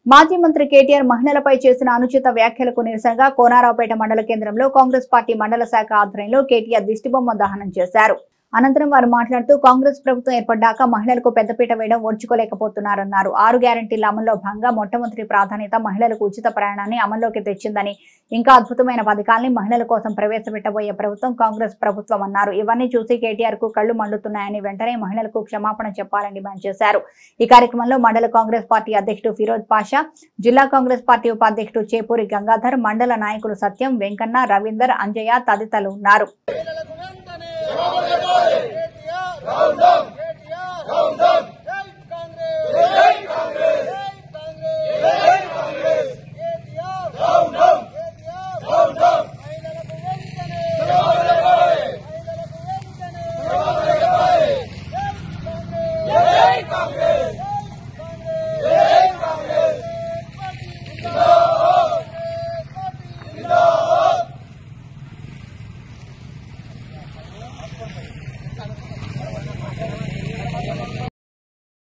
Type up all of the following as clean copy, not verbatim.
మాజీ మంత్రి కేటీఆర్ మహిళలపై చేసిన అనుచిత వ్యాఖ్యలకు నిరసనగా కోనారావుపేట మండల కేంద్రంలో కాంగ్రెస్ పార్టీ మండల శాఖ ఆధ్వర్యంలో కేటీఆర్ దిష్టిబొమ్మ దహనం చేశారు. అనంతరం వారు మాట్లాడుతూ కాంగ్రెస్ ప్రభుత్వం ఏర్పడ్డాక మహిళలకు పెద్దపీట వేయడం ఓర్చుకోలేకపోతున్నారన్నారు. 6 గ్యారెంటీల అమల్లో భాగంగా మొట్టమొదటి ప్రాధాన్యత మహిళలకు ఉచిత ప్రయాణాన్ని అమల్లోకి తెచ్చిందని, ఇంకా అద్భుతమైన పథకాల్ని మహిళల కోసం ప్రవేశపెట్టబోయే ప్రభుత్వం కాంగ్రెస్ ప్రభుత్వం అన్నారు. ఇవన్నీ చూసి కేటీఆర్ కు కళ్లు మండుతున్నాయని వెంటనే మహిళలకు క్షమాపణ చెప్పాలని డిమాండ్ చేశారు. ఈ కార్యక్రమంలో మండల కాంగ్రెస్ పార్టీ అధ్యక్షుడు ఫిరోజ్ పాషా, జిల్లా కాంగ్రెస్ పార్టీ ఉపాధ్యక్షుడు చేపూరి గంగాధర్, మండల నాయకులు సత్యం, వెంకన్న, రవీందర్, అంజయ్య తదితరులు ఉన్నారు.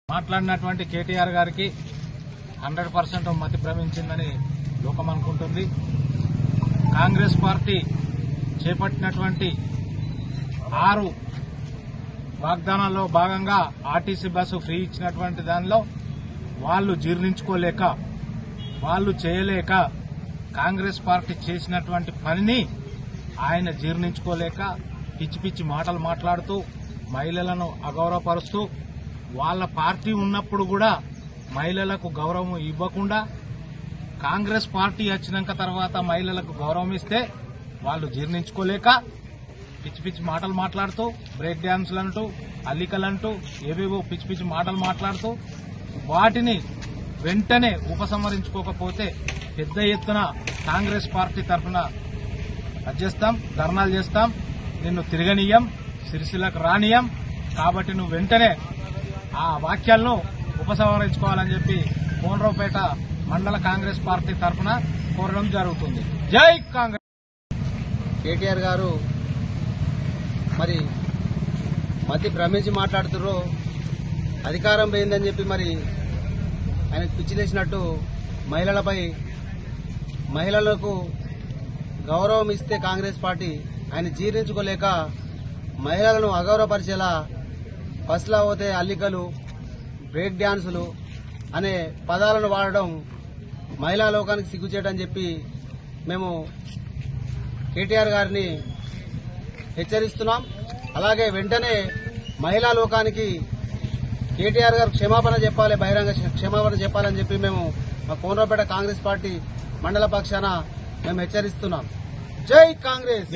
మాట్లాడినటువంటి కేటీఆర్ గారికి 100% మతి భ్రమించిందని లోకం అనుకుంటుంది. కాంగ్రెస్ పార్టీ చేపట్టినటువంటి 6 వాగ్దానాల్లో భాగంగా ఆర్టీసీ బస్సు ఫ్రీ ఇచ్చినటువంటి దానిలో వాళ్ళు జీర్ణించుకోలేక, వాళ్ళు చేయలేక, కాంగ్రెస్ పార్టీ చేసినటువంటి పనిని ఆయన జీర్ణించుకోలేక పిచ్చి పిచ్చి మాటలు మాట్లాడుతూ మహిళలను అగౌరవపరుస్తూ, వాళ్ళ పార్టీ ఉన్నప్పుడు కూడా మహిళలకు గౌరవం ఇవ్వకుండా కాంగ్రెస్ పార్టీ వచ్చినాక తర్వాత మహిళలకు గౌరవం ఇస్తే వాళ్ళు జీర్ణించుకోలేక పిచ్చి పిచ్చి మాటలు మాట్లాడుతూ, బ్రేక్ డ్యాన్సులంటూ, అల్లికలంటూ, ఏవేవో పిచ్చి పిచ్చి మాటలు మాట్లాడుతూ వాటిని వెంటనే ఉపసంహరించుకోకపోతే పెద్ద ఎత్తున కాంగ్రెస్ పార్టీ తరఫున చేస్తాం, ధర్నాలు చేస్తాం, నిన్ను తిరగనీయం, సిరిసిల్లకు రానియం, కాబట్టి నువ్వు వెంటనే ఆ వాక్యాలను ఉపసంహరించుకోవాలని చెప్పి కోనరావుపేట మండల కాంగ్రెస్ పార్టీ తరఫున కోరడం జరుగుతుంది. జై కాంగ్రెస్. కేటీఆర్ గారు మరి మతి భ్రమించి మాట్లాడుతున్నారు. అధికారం పోయిందని చెప్పి మరి ఆయనకు పిచ్చిలేసినట్టు మహిళలకు గౌరవం ఇస్తే కాంగ్రెస్ పార్టీ ఆయన జీర్ణించుకోలేక మహిళలను అగౌరవపరిచేలా బస్సులో పోతే అల్లికలు, బ్రేక్ డ్యాన్సులు అనే పదాలను వాడడం మహిళా లోకానికి సిగ్గుచేటని చెప్పి మేము కేటీఆర్ గారిని హెచ్చరిస్తున్నాం. అలాగే వెంటనే మహిళా లోకానికి కేటీఆర్ గారు క్షమాపణ చెప్పాలి, బహిరంగ క్షమాపణ చెప్పాలని చెప్పి మేము మా కోనరావుపేట కాంగ్రెస్ పార్టీ మండల పక్షాన మేము హెచ్చరిస్తున్నాం. జై కాంగ్రెస్.